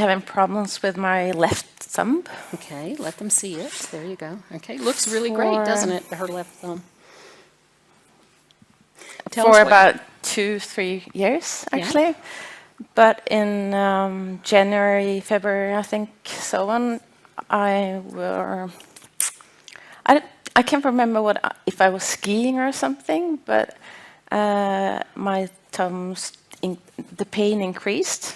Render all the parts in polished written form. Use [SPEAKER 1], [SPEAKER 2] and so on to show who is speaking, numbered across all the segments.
[SPEAKER 1] having problems with my left thumb.
[SPEAKER 2] Okay, let them see it. There you go. Okay, looks really great, doesn't it, her left thumb?
[SPEAKER 1] For about 2-3 years, actually.
[SPEAKER 2] Yeah.
[SPEAKER 1] But in January, February, I think, so on, I can't remember if I was skiing or something, but my thumbs, the pain increased.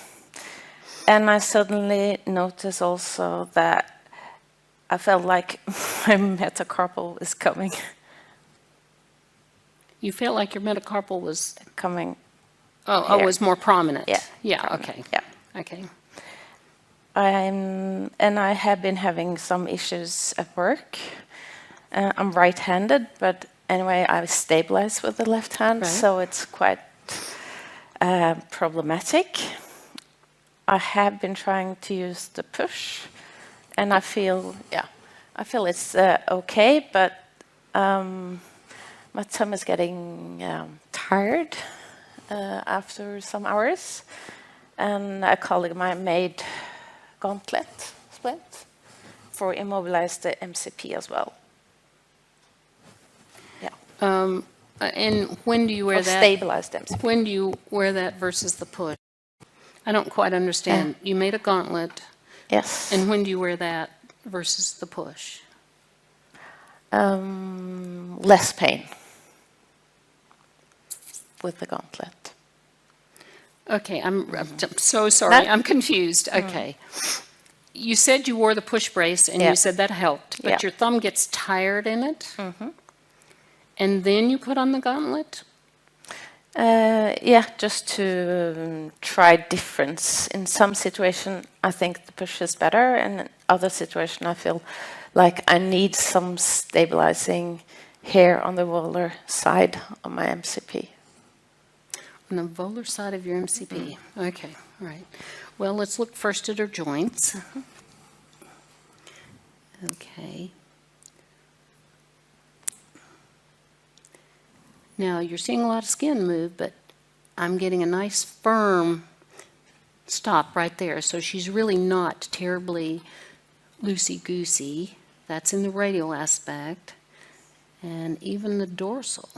[SPEAKER 1] And I suddenly noticed also that I felt like my metacarpal is coming.
[SPEAKER 2] You felt like your metacarpal was
[SPEAKER 1] coming.
[SPEAKER 2] Oh, was more prominent.
[SPEAKER 1] Yeah.
[SPEAKER 2] Yeah.
[SPEAKER 1] Prominent.
[SPEAKER 2] Okay.
[SPEAKER 1] Yeah.
[SPEAKER 2] Okay.
[SPEAKER 1] And I have been having some issues at work. I'm right-handed, but anyway, I stabilize with the left hand,
[SPEAKER 2] right.
[SPEAKER 1] So it's quite problematic. I have been trying to use the push, and I feel it's okay, but my thumb is getting tired after some hours, and a colleague of mine made gauntlet splint for immobilize the MCP as well. Yeah.
[SPEAKER 2] And when do you wear that?
[SPEAKER 1] Stabilize the MCP.
[SPEAKER 2] When do you wear that versus the push? I don't quite understand. You made a gauntlet.
[SPEAKER 1] Yes.
[SPEAKER 2] And when do you wear that versus the push?
[SPEAKER 1] Less pain with the gauntlet.
[SPEAKER 2] Okay, I'm so sorry. I'm confused. Okay. You said you wore the push brace, and you said that helped, but your thumb gets tired in it? Mm-hmm. And then you put on the gauntlet?
[SPEAKER 1] Just to try difference. In some situation, I think the push is better, and in other situation, I feel like I need some stabilizing here on the volar side of my MCP.
[SPEAKER 2] On the volar side of your MCP. Okay, all right. Well, let's look first at her joints. Okay. Now, you're seeing a lot of skin move, but I'm getting a nice firm stop right there. So she's really not terribly loosey-goosey. That's in the radial aspect. And even the dorsal.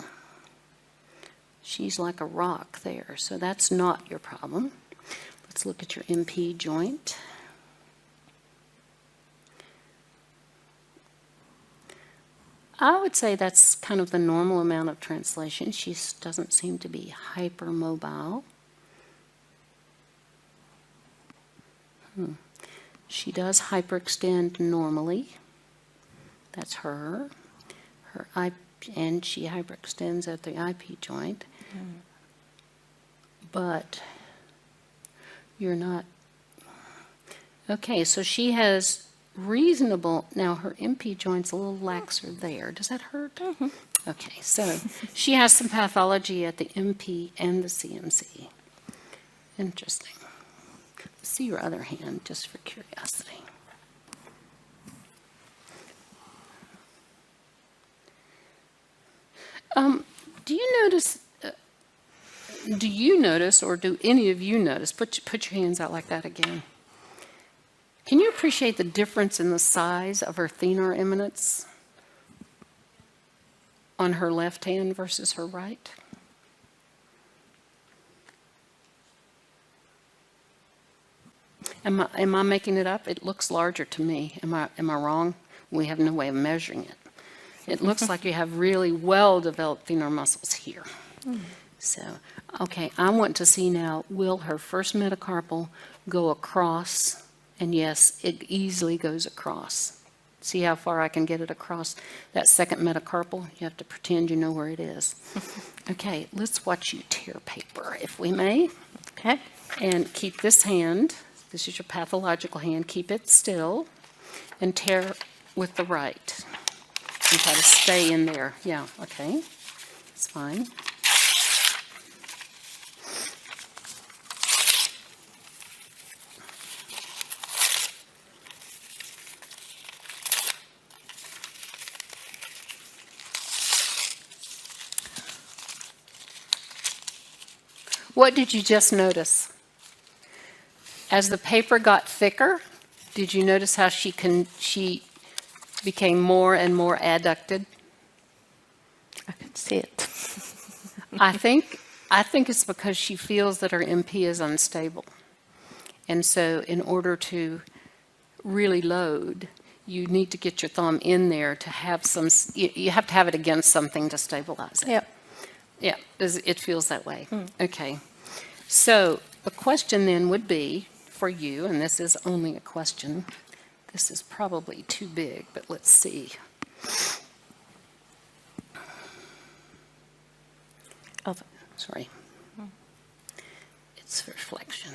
[SPEAKER 2] She's like a rock there. So that's not your problem. Let's look at your MP joint. I would say that's kind of the normal amount of translation. She doesn't seem to be hypermobile. She does hyperextend normally. That's her. And she hyperextends at the IP joint. But you're not. Okay, so she has reasonable. Now her MP joint's a little laxer there. Does that hurt? Mm-hmm. Okay, so she has some pathology at the MP and the CMC. Interesting. Let's see your other hand, just for curiosity. Do you notice, or do any of you notice? Put your hands out like that again. Can you appreciate the difference in the size of her thenar eminence on her left hand versus her right? Am I making it up? It looks larger to me. Am I wrong? We have no way of measuring it. It looks like you have really well-developed thenar muscles here. So, okay, I want to see now, will her first metacarpal go across? And yes, it easily goes across. See how far I can get it across that second metacarpal? You have to pretend you know where it is. Okay, let's watch you tear paper, if we may.
[SPEAKER 1] Okay.
[SPEAKER 2] And keep this hand, this is your pathological hand, keep it still, and tear with the right. And try to stay in there. Yeah, okay, it's fine. What did you just notice As the paper got thicker, did you notice how she became more and more adducted?
[SPEAKER 1] I can see it.
[SPEAKER 2] I think it's because she feels that her MP is unstable. And so in order to really load, you need to get your thumb in there to have you have to have it against something to stabilize it.
[SPEAKER 1] Yep.
[SPEAKER 2] Yeah, it feels that way. Okay. So the question then would be for you, and this is only a question. This is probably too big, but let's see. Oh, sorry. It's reflection.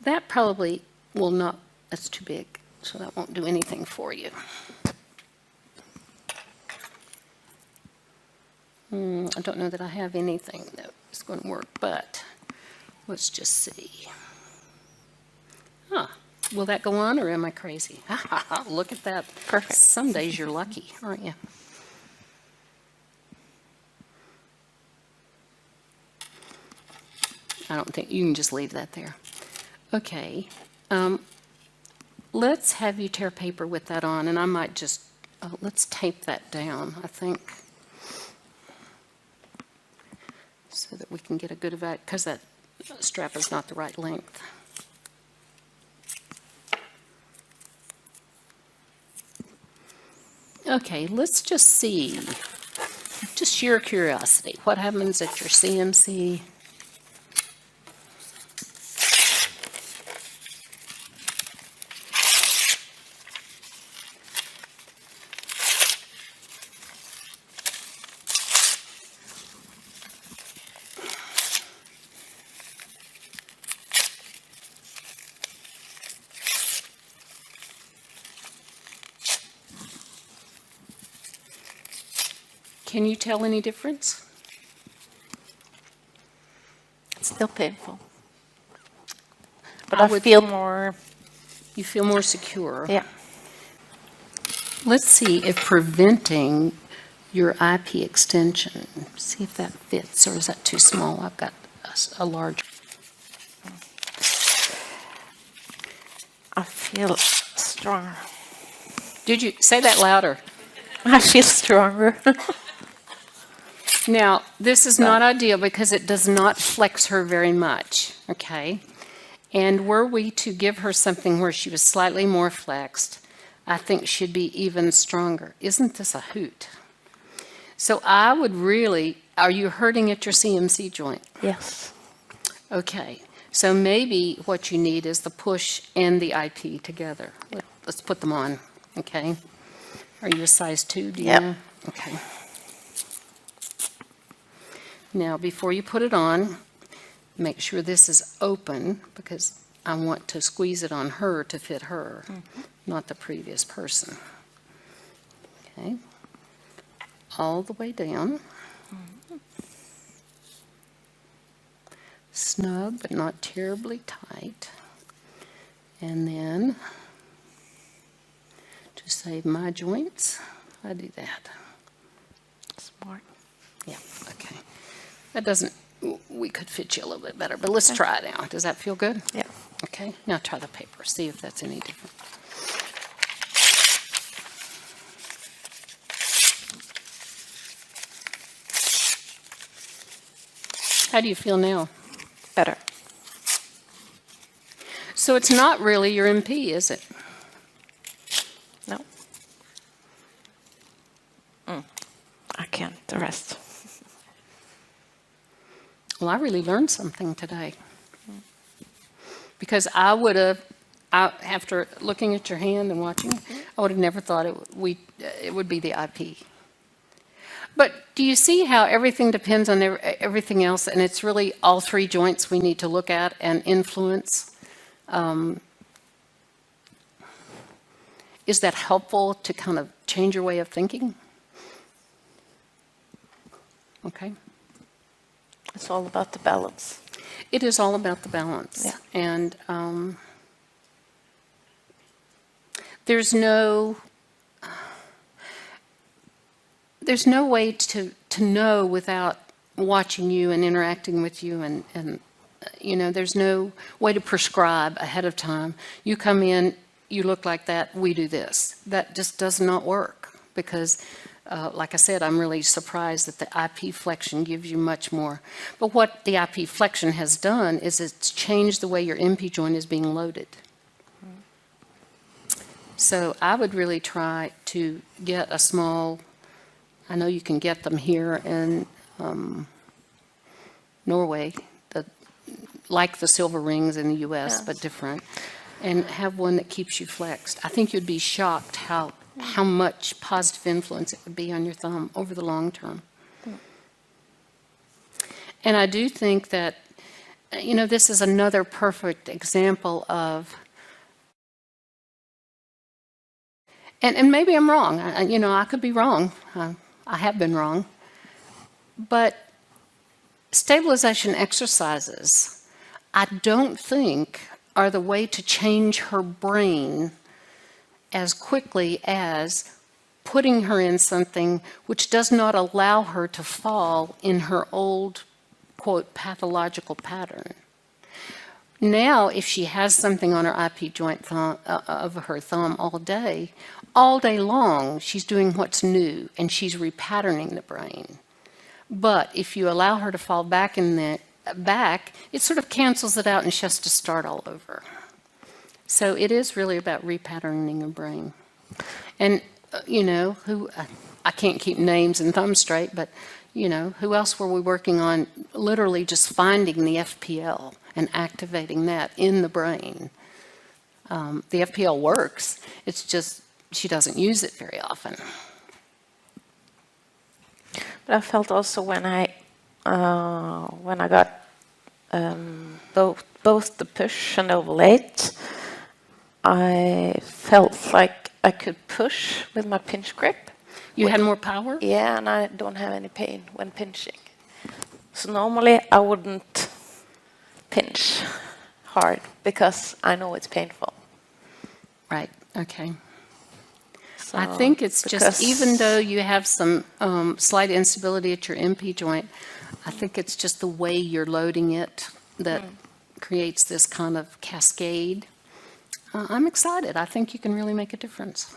[SPEAKER 2] That probably will not, that's too big, so that won't do anything for you. I don't know that I have anything that is going to work, but let's just see. Huh. Will that go on, or am I crazy? Look at that.
[SPEAKER 1] Perfect.
[SPEAKER 2] Some days you're lucky, aren't you? I don't think, you can just leave that there. Okay. Let's have you tear paper with that on, and I might just, let's tape that down, I think, so that we can get a good evaluation, because that strap is not the right length. Okay, let's just see, just sheer curiosity, what happens at your CMC? Can you tell any difference?
[SPEAKER 1] It's still painful. But
[SPEAKER 2] I
[SPEAKER 1] I
[SPEAKER 2] would-
[SPEAKER 1] feel more,
[SPEAKER 2] You feel more secure?
[SPEAKER 1] yeah.
[SPEAKER 2] Let's see if preventing your IP extension, see if that fits, or is that too small? I've got a large.
[SPEAKER 1] I feel stronger.
[SPEAKER 2] Did you say that louder?
[SPEAKER 1] I feel stronger.
[SPEAKER 2] Now, this is not ideal because it does not flex her very much, okay? And were we to give her something where she was slightly more flexed, I think she'd be even stronger. Isn't this a hoot? So I would really, are you hurting at your CMC joint?
[SPEAKER 1] Yes.
[SPEAKER 2] Okay, so maybe what you need is the push and the IP together. Let's put them on, okay? Are you a size 2, do you
[SPEAKER 1] Yep.
[SPEAKER 2] know? Okay. Now, before you put it on, make sure this is open, because I want to squeeze it on her to fit her, not the previous person. Okay. All the way down. Snug, but not terribly tight. And then, to save my joints, I do that.
[SPEAKER 1] Smart.
[SPEAKER 2] Yeah, okay. That doesn't, we could fit you a little bit better, but let's try it out. Does that feel good?
[SPEAKER 1] Yeah.
[SPEAKER 2] Okay, now try the paper, see if that's any different. How do you feel now?
[SPEAKER 1] Better.
[SPEAKER 2] So it's not really your MP, is it?
[SPEAKER 1] No. I can't. The rest.
[SPEAKER 2] Well, I really learned something today. Because I would have, after looking at your hand and watching, I would have never thought it would be the IP. But do you see how everything depends on everything else, and it's really all 3 joints we need to look at and influence? Is that helpful to kind of change your way of thinking? Okay.
[SPEAKER 1] It's all about the balance.
[SPEAKER 2] It is all about the balance.
[SPEAKER 1] Yeah.
[SPEAKER 2] And there's no way to know without watching you and interacting with you and you know, there's no way to prescribe ahead of time. You come in, you look like that, we do this. That just does not work because, like I said, I'm really surprised that the IP flexion gives you much more. But what the IP flexion has done is it's changed the way your MP joint is being loaded. So I would really try to get a small, I know you can get them here in Norway, like the silver rings in the US,
[SPEAKER 1] Yes.
[SPEAKER 2] but different, and have one that keeps you flexed. I think you'd be shocked how much positive influence it would be on your thumb over the long term. And I do think that, you know, this is another perfect example of, and maybe I'm wrong, you know, I could be wrong. I have been wrong. But stabilization exercises, I don't think are the way to change her brain as quickly as putting her in something which does not allow her to fall in her old, quote, pathological pattern. Now, if she has something on her IP joint of her thumb all day long, she's doing what's new and she's repatterning the brain. But if you allow her to fall back in the back, it sort of cancels it out and she has to start all over. So it is really about repatterning your brain. And, you know, I can't keep names and thumbs straight, but, you know, who else were we working on literally just finding the FPL and activating that in the brain? The FPL works, it's just she doesn't use it very often.
[SPEAKER 1] But I felt also when I got both the push and overlate, I felt like I could push with my pinch grip.
[SPEAKER 2] You had more power?
[SPEAKER 1] Yeah, and I don't have any pain when pinching. So normally I wouldn't pinch hard because I know it's painful.
[SPEAKER 2] Right, okay.
[SPEAKER 1] So,
[SPEAKER 2] I think it's just, even though you have some slight instability at your MP joint, I think it's just the way you're loading it that creates this kind of cascade. I'm excited. I think you can really make a difference.